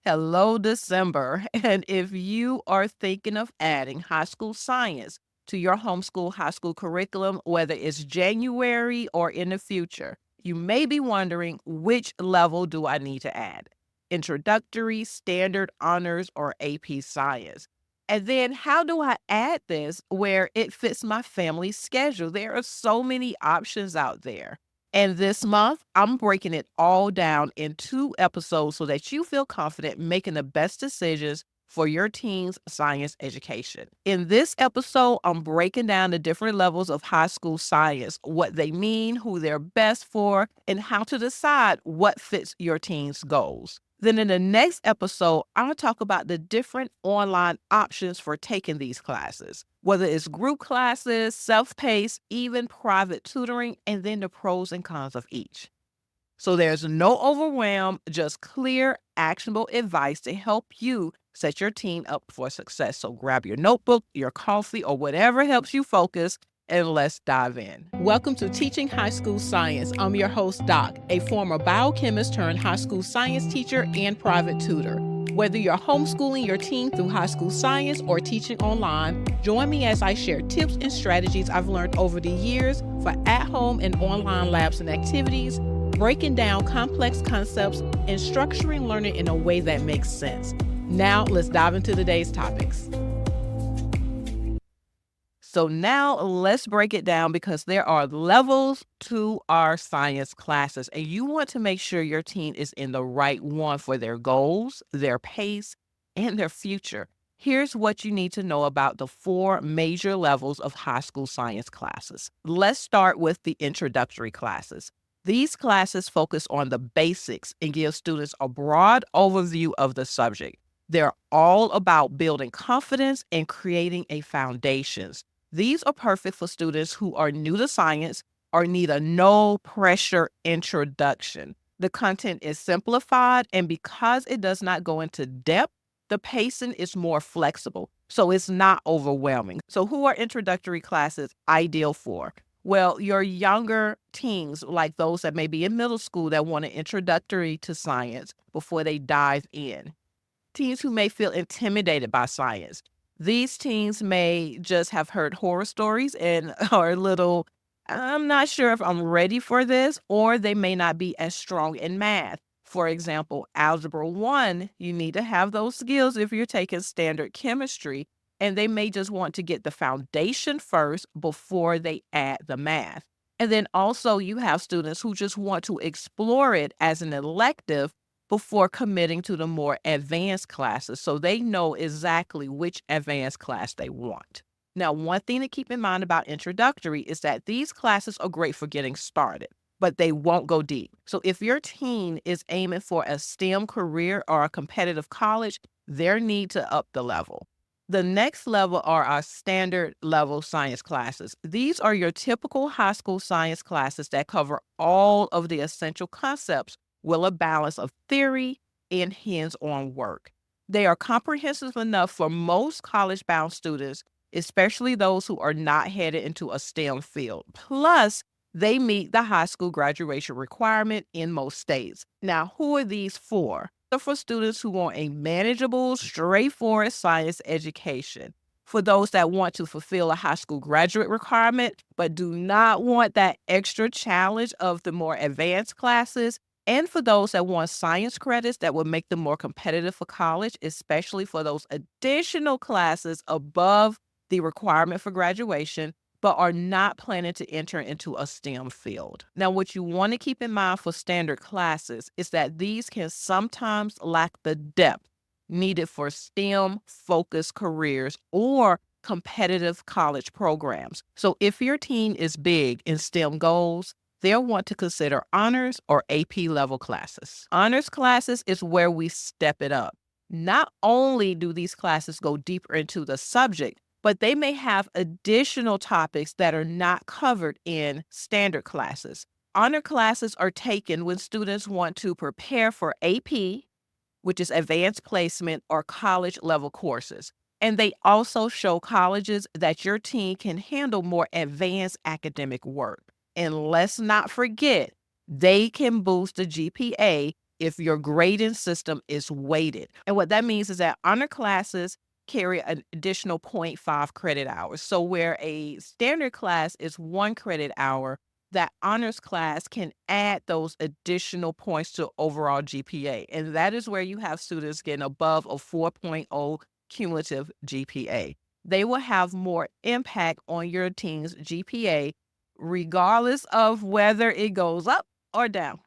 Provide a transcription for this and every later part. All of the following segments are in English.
Hello, December. And if you are thinking of adding high school science to your homeschool high school curriculum, whether it's January or in the future, you may be wondering, which level do I need to add? Introductory, standard, honors, or AP science? And then how do I add this where it fits my family's schedule? There are so many options out there. And this month, I'm breaking it all down in 2 episodes so that you feel confident making the best decisions for your teen's science education. In this episode, I'm breaking down the different levels of high school science, what they mean, who they're best for, and how to decide what fits your teen's goals. Then in the next episode, I'm going to talk about the different online options for taking these classes, whether it's group classes, self-paced, even private tutoring, and then the pros and cons of each. So there's no overwhelm, just clear, actionable advice to help you set your teen up for success. So grab your notebook, your coffee, or whatever helps you focus, and let's dive in. Welcome to Teaching High School Science. I'm your host, Doc, a former biochemist turned high school science teacher and private tutor. Whether you're homeschooling your teen through high school science or teaching online, join me as I share tips and strategies I've learned over the years for at-home and online labs and activities, breaking down complex concepts and structuring learning in a way that makes sense. Now, let's dive into today's topics. So now let's break it down because there are levels to our science classes, and you want to make sure your teen is in the right one for their goals, their pace, and their future. Here's what you need to know about the 4 major levels of high school science classes. Let's start with the introductory classes. These classes focus on the basics and give students a broad overview of the subject. They're all about building confidence and creating a foundation. These are perfect for students who are new to science or need a no-pressure introduction. The content is simplified, and because it does not go into depth, the pacing is more flexible, so it's not overwhelming. So who are introductory classes ideal for? Well, your younger teens, like those that may be in middle school that want an introductory to science before they dive in. Teens who may feel intimidated by science. These teens may just have heard horror stories and are a little, I'm not sure if I'm ready for this, or they may not be as strong in math. For example, Algebra 1, you need to have those skills if you're taking standard chemistry, and they may just want to get the foundation first before they add the math. And then also you have students who just want to explore it as an elective before committing to the more advanced classes, so they know exactly which advanced class they want. Now, one thing to keep in mind about introductory is that these classes are great for getting started, but they won't go deep. So if your teen is aiming for a STEM career or a competitive college, they need to up the level. The next level are our standard level science classes. These are your typical high school science classes that cover all of the essential concepts with a balance of theory and hands-on work. They are comprehensive enough for most college-bound students, especially those who are not headed into a STEM field. Plus, they meet the high school graduation requirement in most states. Now, who are these for? They're for students who want a manageable, straightforward science education. For those that want to fulfill a high school graduate requirement, but do not want that extra challenge of the more advanced classes, and for those that want science credits that will make them more competitive for college, especially for those additional classes above the requirement for graduation, but are not planning to enter into a STEM field. Now, what you want to keep in mind for standard classes is that these can sometimes lack the depth needed for STEM-focused careers or competitive college programs. So if your teen is big in STEM goals, they'll want to consider honors or AP level classes. Honors classes is where we step it up. Not only do these classes go deeper into the subject, but they may have additional topics that are not covered in standard classes. Honor classes are taken when students want to prepare for AP, which is advanced placement or college level courses. And they also show colleges that your teen can handle more advanced academic work. And let's not forget, they can boost the GPA if your grading system is weighted. And what that means is that honor classes carry an additional zero point 0.5 credit hours. So where a standard class is 1 credit hour, that honors class can add those additional points to overall GPA. And that is where you have students getting above a 4.0 cumulative GPA. They will have more impact on your team's GPA, regardless of whether it goes up or down.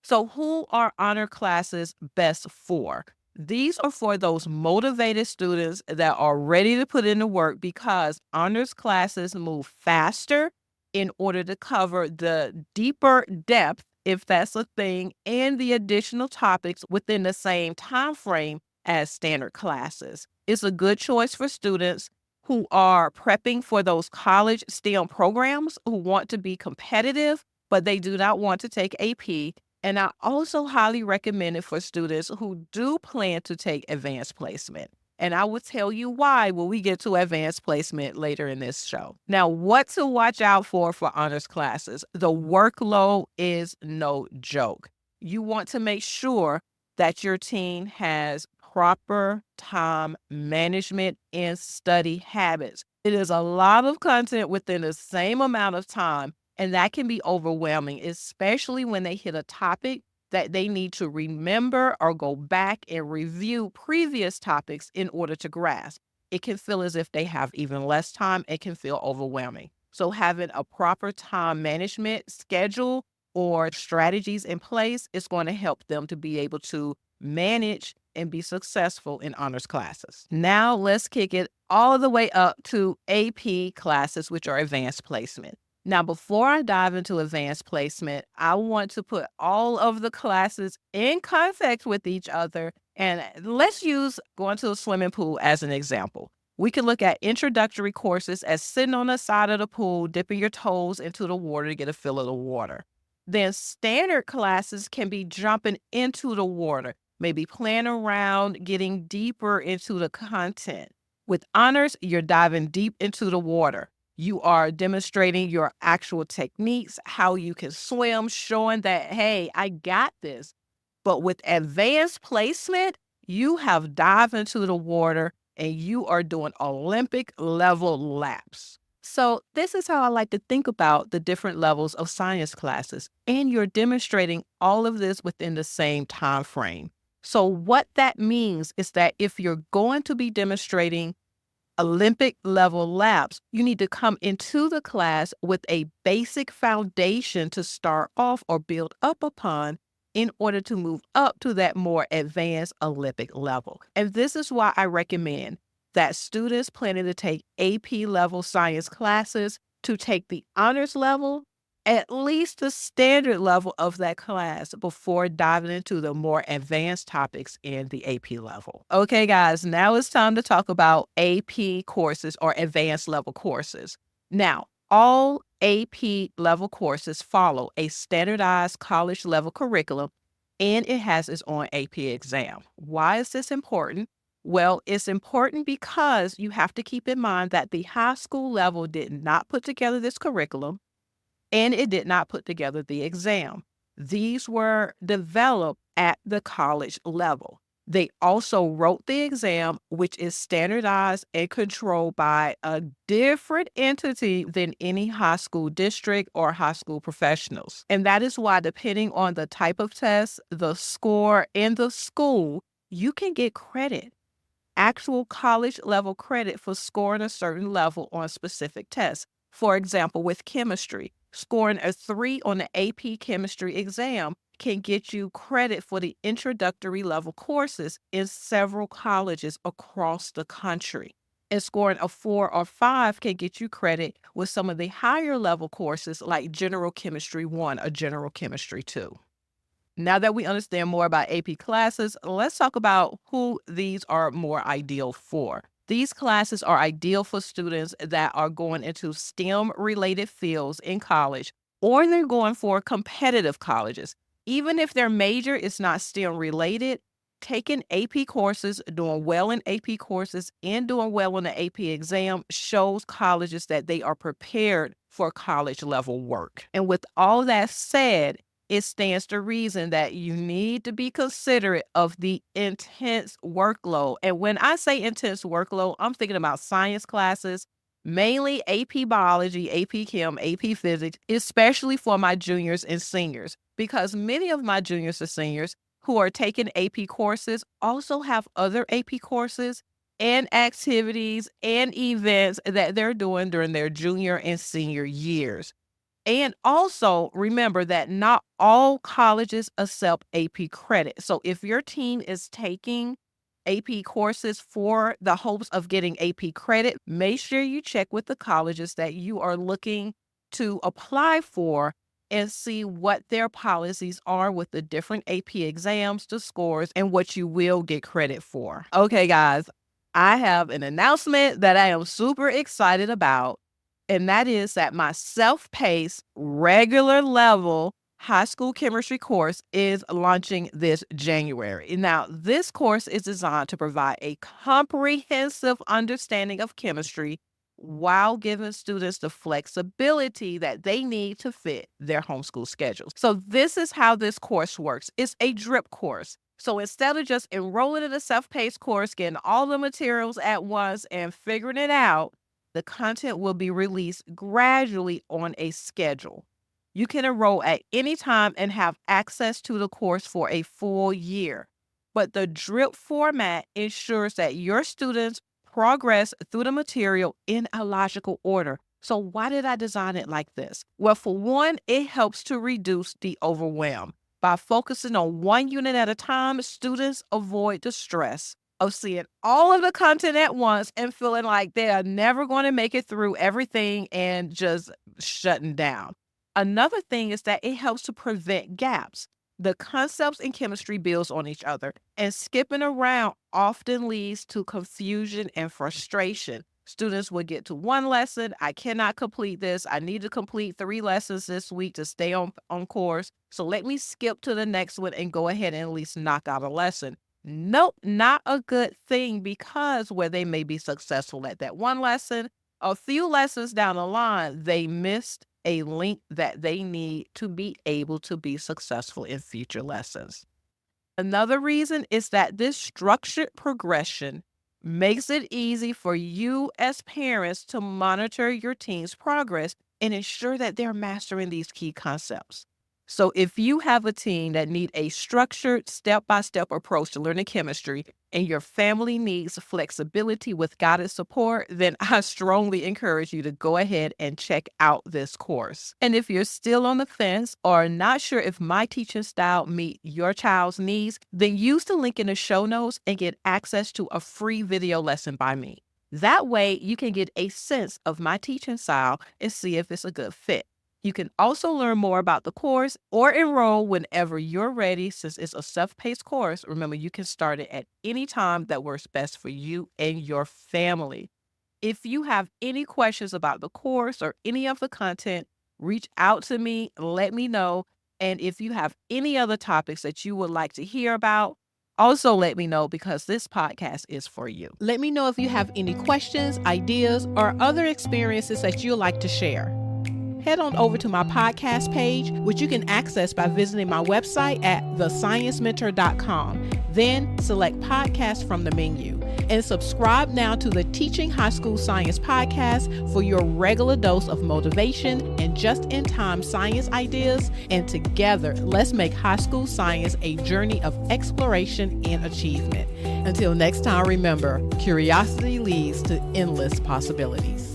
So, who are honor classes best for? These are for those motivated students that are ready to put in the work because honors classes move faster in order to cover the deeper depth, if that's a thing, and the additional topics within the same time frame as standard classes. It's a good choice for students who are prepping for those college STEM programs, who want to be competitive, but they do not want to take AP. And I also highly recommend it for students who do plan to take advanced placement. And I will tell you why when we get to advanced placement later in this show. Now, what to watch out for honors classes? The workload is no joke. You want to make sure that your team has proper time management and study habits. It is a lot of content within the same amount of time, and that can be overwhelming, especially when they hit a topic that they need to remember or go back and review previous topics in order to grasp. It can feel as if they have even less time. It can feel overwhelming. So having a proper time management schedule or strategies in place is going to help them to be able to manage and be successful in honors classes. Now let's kick it all the way up to AP classes, which are advanced placement. Now, before I dive into advanced placement, I want to put all of the classes in context with each other. And let's use going to a swimming pool as an example. We can look at introductory courses as sitting on the side of the pool, dipping your toes into the water to get a feel of the water. Then standard classes can be jumping into the water, maybe playing around, getting deeper into the content. With honors, you're diving deep into the water. You are demonstrating your actual techniques, how you can swim, showing that, hey, I got this. But with advanced placement, you have dived into the water and you are doing Olympic level laps. So this is how I like to think about the different levels of science classes. And you're demonstrating all of this within the same time frame. So what that means is that if you're going to be demonstrating Olympic level laps, you need to come into the class with a basic foundation to start off or build up upon in order to move up to that more advanced Olympic level. And this is why I recommend that students planning to take AP level science classes to take the honors level, at least the standard level of that class before diving into the more advanced topics in the AP level. Okay, guys, now it's time to talk about AP courses or advanced level courses. Now, all AP level courses follow a standardized college level curriculum, and it has its own AP exam. Why is this important? Well, it's important because you have to keep in mind that the high school level did not put together this curriculum, and it did not put together the exam. These were developed at the college level. They also wrote the exam, which is standardized and controlled by a different entity than any high school district or high school professionals. And that is why, depending on the type of test, the score, and the school, you can get credit, actual college level credit for scoring a certain level on specific tests. For example, with chemistry, scoring a 3 on the AP chemistry exam can get you credit for the introductory level courses in several colleges across the country. And scoring a 4 or 5 can get you credit with some of the higher level courses like General Chemistry 1 or General Chemistry 2. Now that we understand more about AP classes, let's talk about who these are more ideal for. These classes are ideal for students that are going into STEM-related fields in college, or they're going for competitive colleges. Even if their major is not STEM-related, taking AP courses, doing well in AP courses, and doing well on the AP exam shows colleges that they are prepared for college-level work. And with all that said, it stands to reason that you need to be considerate of the intense workload. And when I say intense workload, I'm thinking about science classes, mainly AP Biology, AP Chem, AP Physics, especially for my juniors and seniors, because many of my juniors and seniors who are taking AP courses also have other AP courses and activities and events that they're doing during their junior and senior years. And also remember that not all colleges accept AP credit. So if your team is taking AP courses for the hopes of getting AP credit, make sure you check with the colleges that you are looking to apply for and see what their policies are with the different AP exams, the scores, and what you will get credit for. Okay, guys, I have an announcement that I am super excited about, and that is that my self-paced, regular level high school chemistry course is launching this January. Now, this course is designed to provide a comprehensive understanding of chemistry while giving students the flexibility that they need to fit their homeschool schedules. So this is how this course works. It's a drip course. So instead of just enrolling in a self-paced course, getting all the materials at once and figuring it out, the content will be released gradually on a schedule. You can enroll at any time and have access to the course for a full year. But the drip format ensures that your students progress through the material in a logical order. So why did I design it like this? Well, for one, it helps to reduce the overwhelm. By focusing on one unit at a time, students avoid the stress of seeing all of the content at once and feeling like they are never going to make it through everything and just shutting down. Another thing is that it helps to prevent gaps. The concepts in chemistry builds on each other, and skipping around often leads to confusion and frustration. Students will get to one lesson. I cannot complete this. I need to complete 3 lessons this week to stay on course. So let me skip to the next one and go ahead and at least knock out a lesson. Nope, not a good thing, because where they may be successful at that one lesson, a few lessons down the line, they missed a link that they need to be able to be successful in future lessons. Another reason is that this structured progression makes it easy for you as parents to monitor your team's progress and ensure that they're mastering these key concepts. So if you have a team that need a structured step-by-step approach to learning chemistry and your family needs flexibility with guided support, then I strongly encourage you to go ahead and check out this course. And if you're still on the fence or not sure if my teaching style meet your child's needs, then use the link in the show notes and get access to a free video lesson by me. That way you can get a sense of my teaching style and see if it's a good fit. You can also learn more about the course or enroll whenever you're ready. Since it's a self-paced course, remember, you can start it at any time that works best for you and your family. If you have any questions about the course or any of the content, reach out to me, let me know. And if you have any other topics that you would like to hear about, also let me know, because this podcast is for you. Let me know if you have any questions, ideas, or other experiences that you'd like to share. Head on over to my podcast page, which you can access by visiting my website at thesciencementor.com. Then select podcast from the menu and subscribe now to the Teaching High School Science podcast for your regular dose of motivation and just-in-time science ideas. And together, let's make high school science a journey of exploration and achievement. Until next time, remember, curiosity leads to endless possibilities.